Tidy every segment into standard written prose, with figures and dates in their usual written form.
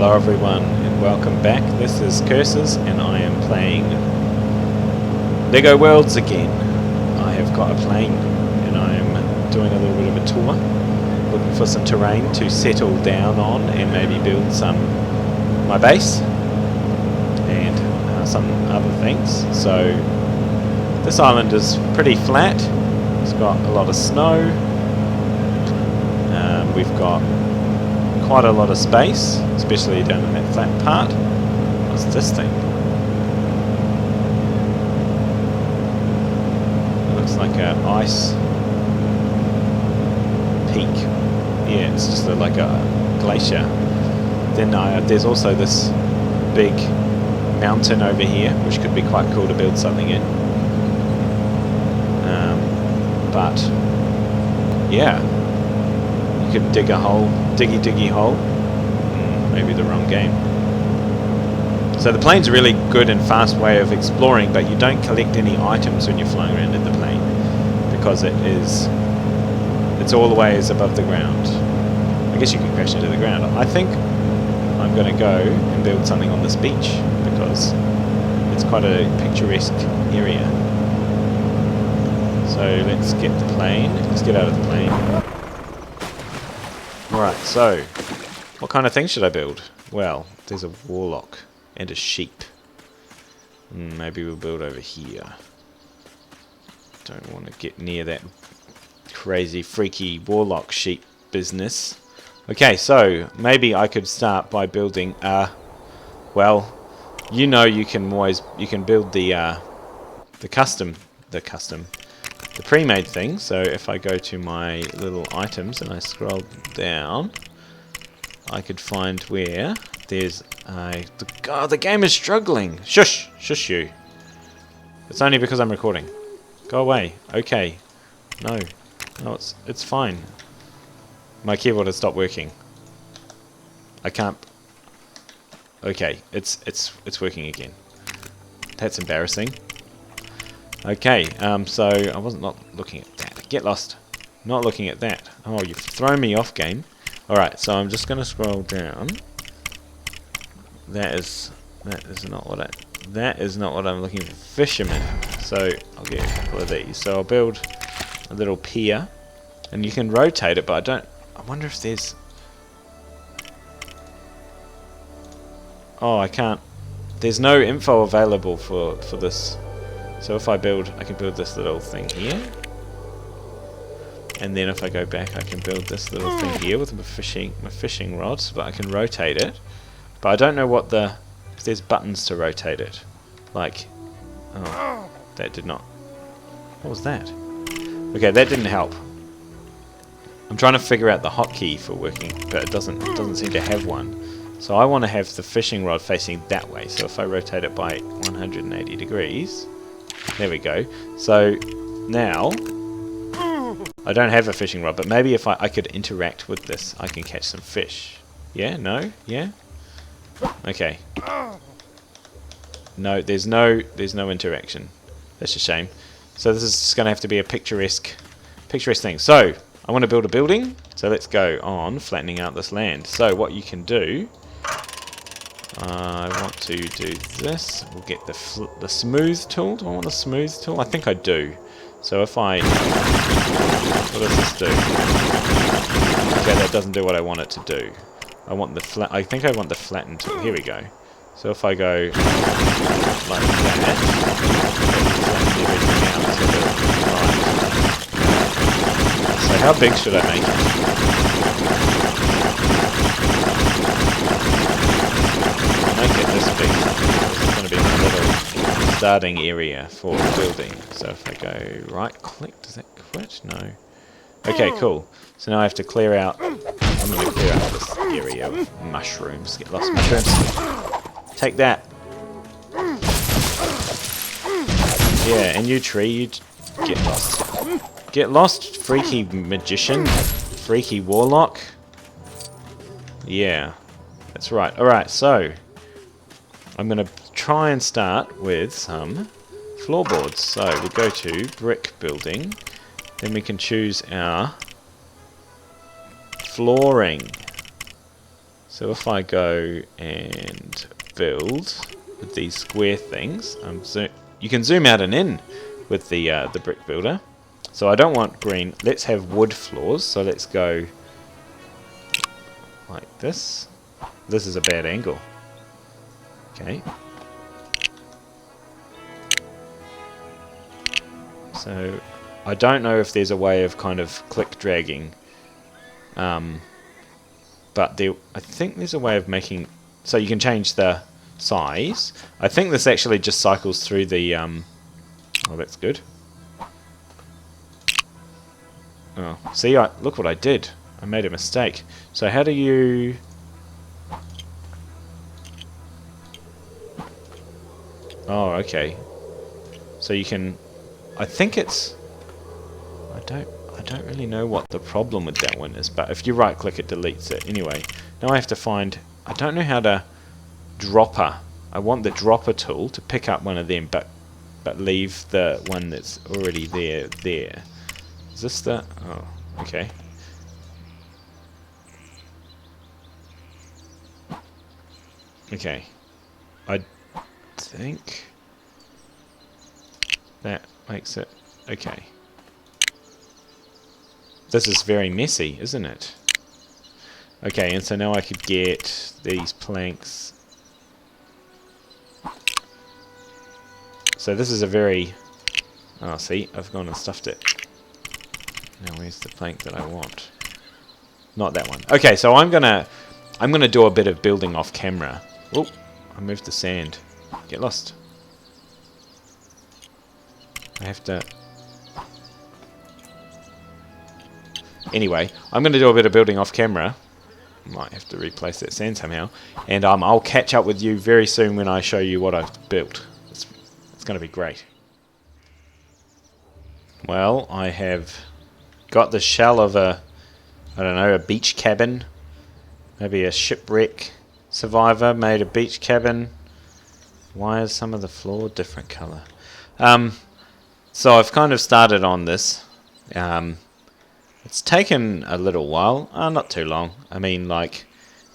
Hello everyone and welcome back. This is Curses and I am playing Lego Worlds again. I have got a plane and I am doing a little bit of a tour, looking for some terrain to settle down on and maybe build my base and some other things. So this island is pretty flat. It's got a lot of snow. We've got quite a lot of space, especially down in that flat part. What's this thing? It looks like an ice peak. Yeah, it's just like a glacier. Then there's also this big mountain over here, which could be quite cool to build something in. But yeah, you could dig a hole, diggy hole. Maybe the wrong game. So the plane's a really good and fast way of exploring, but you don't collect any items when you're flying around in the plane because it's all the ways above the ground. I guess you can crash into the ground. I think I'm going to go and build something on this beach because it's quite a picturesque area. So let's get the plane. Let's get out of the plane. Alright, so what kind of thing should I build? Well, there's a warlock and a sheep. Maybe we'll build over here. Don't want to get near that crazy, freaky warlock sheep business. Okay, so maybe I could start by building well, you know, you can build the pre-made thing. So if I go to my little items and I scroll down, I could find where there's the game is struggling. Shush you. It's only because I'm recording. Go away. Okay. No, it's fine. My keyboard has stopped working. I can't. Okay, it's working again. That's embarrassing. Okay, so I wasn't not looking at that. Get lost. Not looking at that. Oh, you've thrown me off, game. Alright, so I'm just going to scroll down. That is not what I'm looking for. Fisherman. So I'll get a couple of these. So I'll build a little pier, and you can rotate it, but I wonder if there's. Oh, I can't. There's no info available for this. So if I can build this little thing here. And then if I go back, I can build this little thing here with my fishing rods, but I can rotate it. But I don't know if there's buttons to rotate it. Like, oh, that did not. What was that? Okay, that didn't help. I'm trying to figure out the hotkey for working, but it doesn't seem to have one. So I want to have the fishing rod facing that way. So if I rotate it by 180 degrees, there we go. So now I don't have a fishing rod, but maybe if I could interact with this, I can catch some fish. Yeah? No? Yeah? Okay. No, there's no interaction. That's a shame. So this is just going to have to be a picturesque thing. So I want to build a building. So let's go on flattening out this land. So what you can do, I want to do this. We'll get the smooth tool. Do I want the smooth tool? I think I do. So if what does this do? Okay, that doesn't do what I want it to do. I think I want the flatten tool. Here we go. So if I go like that, right. So how big should I make it? Make it this big. This is going to be my little starting area for building. So if I go right click, does that quit? No. Okay, cool. So now I have to clear out. I'm going to clear out this area with mushrooms. Get lost, mushrooms. Take that. Yeah, and you tree, you get lost. Get lost, freaky magician, freaky warlock. Yeah, that's right. Alright, so I'm going to try and start with some floorboards. So we go to brick building, then we can choose our flooring. So if I go and build with these square things, you can zoom out and in with the brick builder. So I don't want green. Let's have wood floors. So let's go like this. This is a bad angle. Okay. So I don't know if there's a way of kind of click dragging, but I think there's a way of making so you can change the size. I think this actually just cycles through the. Oh, that's good. Oh, see, look what I did. I made a mistake. So how do you? Oh, okay. So you can. I think it's. I don't really know what the problem with that one is, but if you right click it deletes it. Anyway, now I have to find, I don't know how to dropper. I want the dropper tool to pick up one of them, but leave the one that's already there. Is this the, oh, okay. Okay. I think that makes it okay. This is very messy, isn't it? Okay, and so now I could get these planks. So this is a very... Oh, see, I've gone and stuffed it. Now where's the plank that I want? Not that one. Okay, so I'm gonna do a bit of building off camera. Oh, I moved the sand. Get lost. I have to... Anyway, I'm going to do a bit of building off camera. Might have to replace that sand somehow. And I'll catch up with you very soon when I show you what I've built. It's going to be great. Well, I have got the shell of a beach cabin. Maybe a shipwreck survivor made a beach cabin. Why is some of the floor different colour? So I've kind of started on this. It's taken a little while, not too long. I mean, like,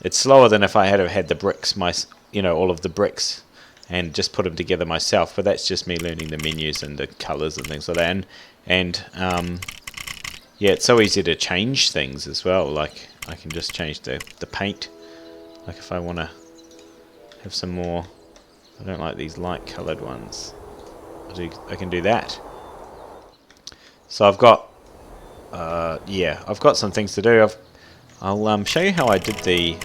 it's slower than if I had the bricks, all of the bricks, and just put them together myself. But that's just me learning the menus and the colours and things like that. And yeah, it's so easy to change things as well. Like, I can just change the paint. Like, if I want to have some more, I don't like these light coloured ones. I can do that. So I've got. Yeah, I've got some things to do. I'll show you how I did the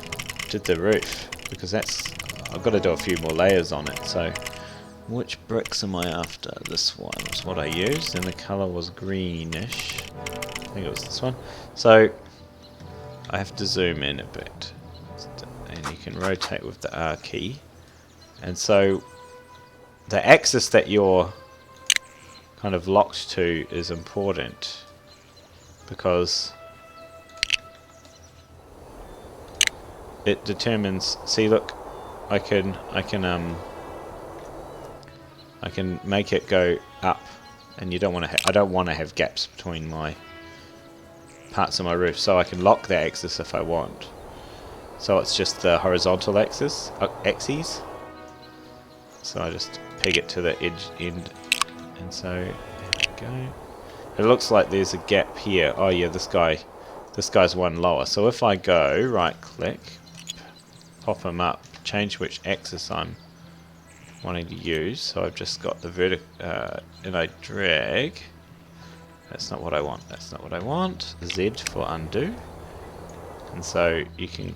roof, because I've got to do a few more layers on it. So, which bricks am I after? This one was what I used, and the colour was greenish. I think it was this one. So, I have to zoom in a bit, and you can rotate with the R key. And so, the axis that you're kind of locked to is important, because it determines. See, look, I can make it go up, and you don't want to. I don't want to have gaps between my parts of my roof, so I can lock the axis if I want. So it's just the horizontal axes. So I just peg it to the end, and so there we go. It looks like there's a gap here. Oh yeah, this guy's one lower. So if I go right click, pop him up, change which axis I'm wanting to use. So I've just got the vertical, and I drag. That's not what I want. That's not what I want. Z for undo. And so you can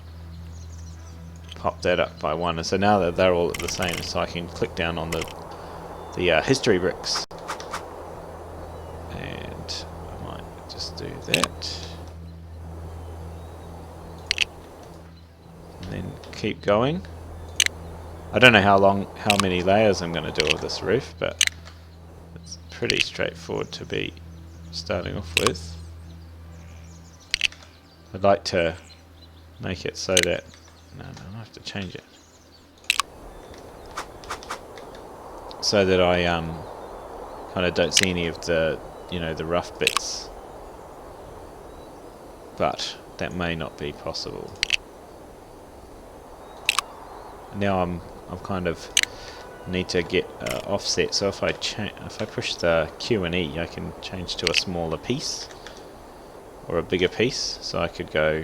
pop that up by one. And so now that they're all the same, so I can click down on the history bricks. Do that, and then keep going. I don't know how many layers I'm going to do of this roof, but it's pretty straightforward to be starting off with. I'd like to make it so that no, I have to change it so that I kind of don't see any of the the rough bits. But that may not be possible. now I'm kind of need to get offset. So if I push the Q and E, I can change to a smaller piece or a bigger piece. So I could go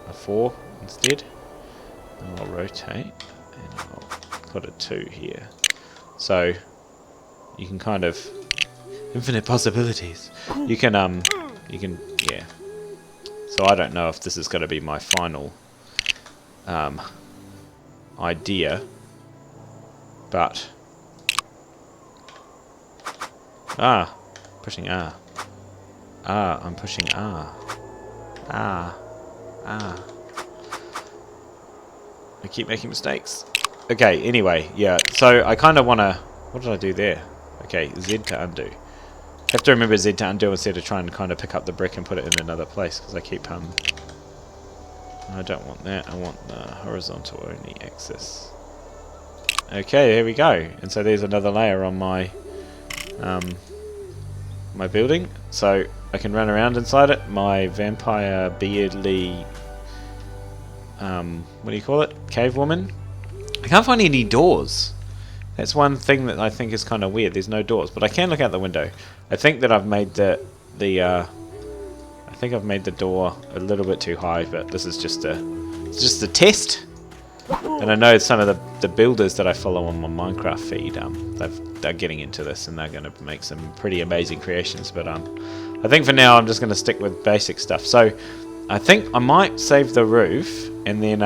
a 4 instead. And I'll rotate and I'll put a 2 here. So you can kind of infinite possibilities. You can yeah. So I don't know if this is going to be my final idea, but pushing R. I'm pushing R. I keep making mistakes. Okay, anyway, yeah, so I kind of want to... What did I do there? Okay, Z to undo. Have to remember Z to undo instead of trying to kind of pick up the brick and put it in another place, because I keep... I don't want that, I want the horizontal only axis. Okay, there we go. And so there's another layer on my my building. So I can run around inside it. My vampire beardly... what do you call it? Cave woman? I can't find any doors. That's one thing that I think is kind of weird. There's no doors, but I can look out the window. I think that I've made the door a little bit too high, but this is just a test. And I know some of the builders that I follow on my Minecraft feed, they're getting into this and they're going to make some pretty amazing creations. But I think for now I'm just going to stick with basic stuff. So I think I might save the roof, and then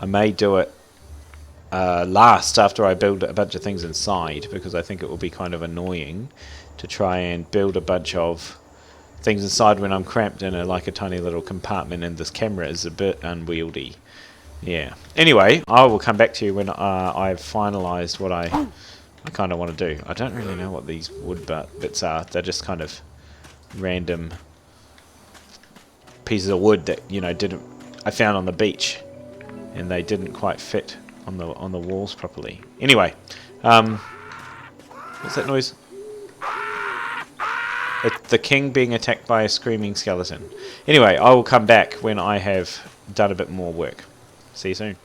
I may do it last after I build a bunch of things inside, because I think it will be kind of annoying to try and build a bunch of things inside when I'm cramped in like a tiny little compartment, and this camera is a bit unwieldy. Yeah. Anyway, I will come back to you when I've finalised what I kind of want to do. I don't really know what these wood bits are. They're just kind of random pieces of wood that, you know, I found on the beach, and they didn't quite fit on the walls properly. Anyway, what's that noise? It's the king being attacked by a screaming skeleton. Anyway, I will come back when I have done a bit more work. See you soon.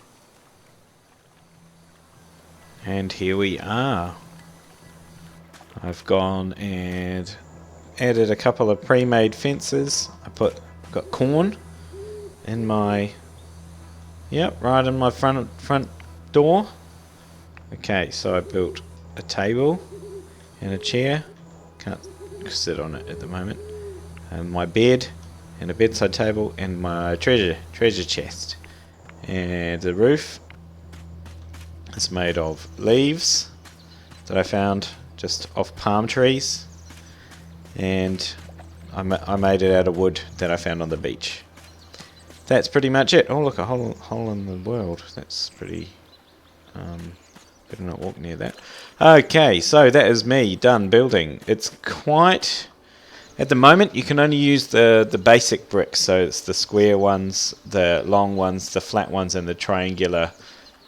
And here we are. I've gone and added a couple of pre-made fences. Got corn in my... Yep, right in my front door. Okay, so I built a table and a chair. Can't sit on it at the moment. And my bed and a bedside table and my treasure chest. And the roof is made of leaves that I found just off palm trees. And I made it out of wood that I found on the beach. That's pretty much it. Oh, look, a hole in the world. That's pretty... better not walk near that. Okay, so that is me done building. It's quite... At the moment, you can only use the basic bricks. So it's the square ones, the long ones, the flat ones, and the triangular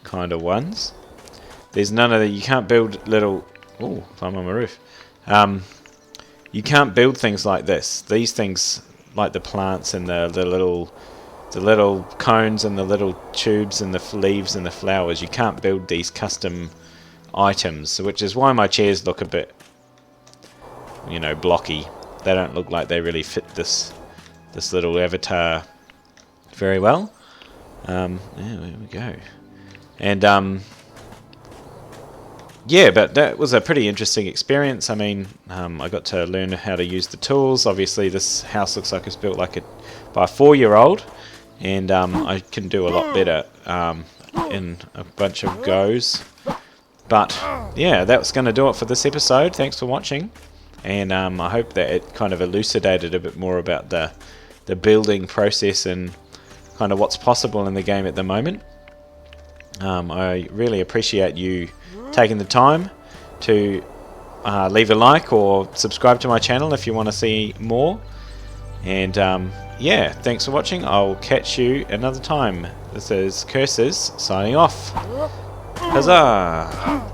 kind of ones. There's none of the... You can't build little... Oh, I'm on my roof. You can't build things like this. These things, like the plants and the little cones and the little tubes and the leaves and the flowers, you can't build these custom items, which is why my chairs look a bit, you know, blocky. They don't look like they really fit this little avatar very well. Yeah, there we go. And yeah, but that was a pretty interesting experience. I mean, I got to learn how to use the tools. Obviously, this house looks like it's built by a 4-year-old, and I can do a lot better in a bunch of goes. But yeah, that's going to do it for this episode. Thanks for watching, and I hope that it kind of elucidated a bit more about the building process and kind of what's possible in the game at the moment. I really appreciate you taking the time to leave a like or subscribe to my channel if you want to see more. And yeah, thanks for watching. I'll catch you another time. This is Curses signing off. Huzzah!